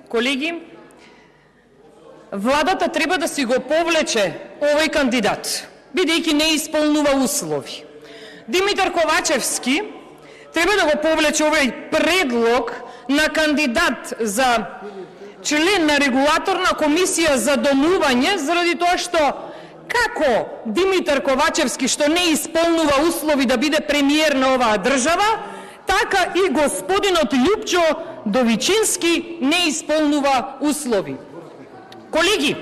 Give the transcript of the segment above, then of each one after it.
Колеги, владата треба да си го повлече овој кандидат, бидејќи не исполнува услови. Димитар Ковачевски треба да го повлече овој предлог на кандидат за член на регулаторна комисија за домување, заради тоа што како Димитар Ковачевски, што не исполнува услови да биде премиер на оваа држава, така и господинот Љупчо Довичински не исполнува услови. Колеги,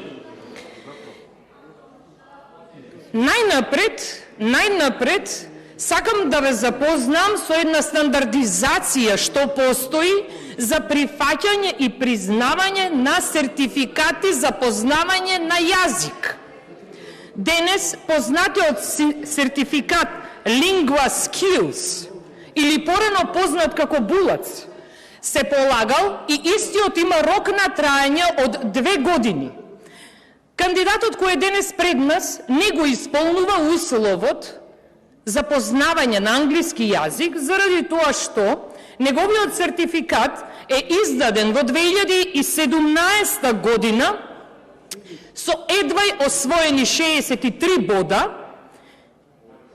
најнапред сакам да ве запознам со една стандардизација што постои за прифаќање и признавање на сертификати за познавање на јазик. Денес познатиот сертификат Lingua Skills или порано познат како булац се полагал и истиот има рок на траење од 2 години. Кандидатот кој е денес пред нас не го исполнува условот за познавање на англиски јазик, заради тоа што неговиот сертификат е издаден во 2017 година со едвај освоени 63 бода.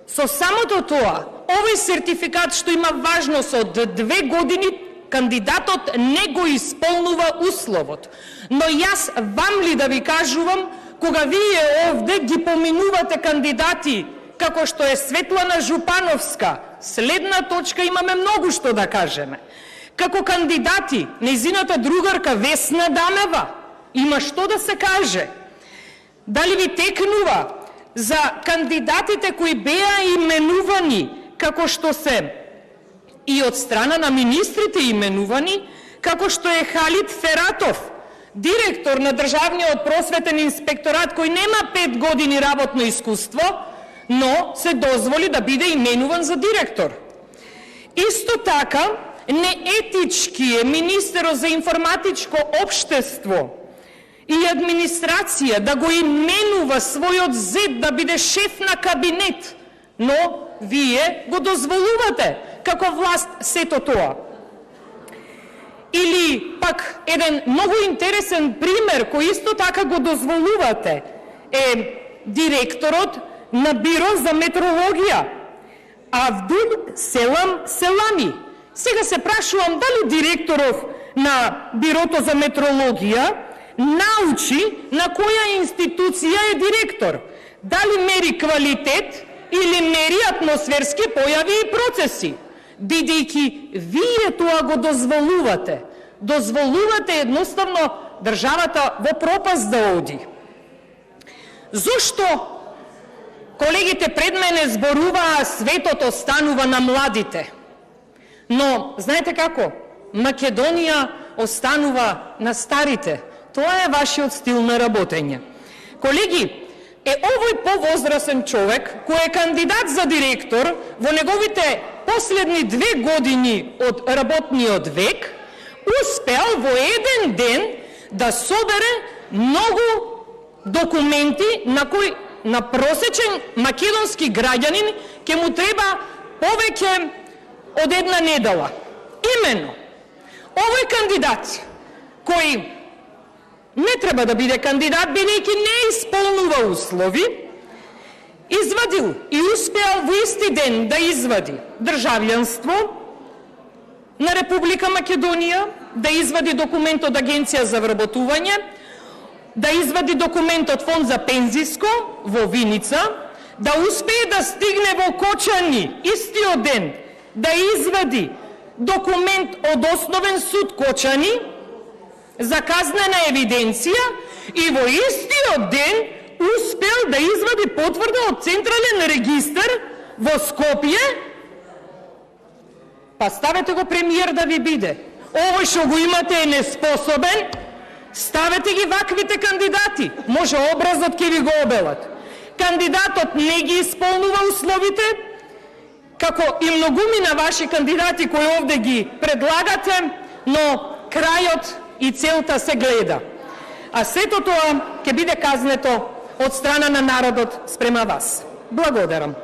Со самото тоа, овој сертификат што има важност од 2 години, кандидатот не го исполнува условот. Но јас вам ли да ви кажувам, кога вие овде ги поминувате кандидати, како што е Светлана Жупановска, следна точка имаме многу што да кажеме. Како кандидати, нејзината другарка Весна Дамева, има што да се каже. Дали ви текнува за кандидатите кои беа именувани, како што се и од страна на министрите именувани, како што е Халид Фератов, директор на Државниот просветен инспекторат, кој нема 5 години работно искуство, но се дозволи да биде именуван за директор. Исто така, неетички е министерот за информатичко општество и администрација да го именува својот зет да биде шеф на кабинет, но вие го дозволувате како власт сето тоа. Или пак еден многу интересен пример кој исто така го дозволувате е директорот на Биро за метрологија Авдул Селам Селами. Сега се прашувам дали директоров на Бирото за метрологија научи на која институција е директор. Дали мери квалитет или мери атмосферски појави и процеси. Бидејќи вие тоа го дозволувате. Дозволувате едноставно државата во пропаст да оди. Зошто колегите пред мене зборуваа светот останува на младите? Но, знаете како? Македонија останува на старите. Тоа е вашиот стил на работење. Колеги, е овој повозрасен човек, кој е кандидат за директор, во неговите последни 2 години од работниот век, успеал во еден ден да собере многу документи на кои на просечен македонски граѓанин ќе му треба повеќе од една недела. Именно, овој кандидат, кој не треба да биде кандидат, бидејќи не исполнува услови, извадил и успеал во исти ден да извади државјанство на Република Македонија, да извади документ од Агенција за вработување, да извади документ од Фонд за пензиско во Виница, да успее да стигне во Кочани истиот ден, да извади документ од Основен суд Кочани за казнена евиденција и во истиот ден успел да извади потврда од Централен регистар во Скопје. Па ставете го премиер да ви биде. Овој што го имате е неспособен, ставете ги ваквите кандидати. Може образот ќе ви го обелат. Кандидатот не ги исполнува условите, како и многумина ваши кандидати кои овде ги предлагате, но крајот и целта се гледа. А сето тоа ќе биде казнето од страна на народот спрема вас. Благодарам.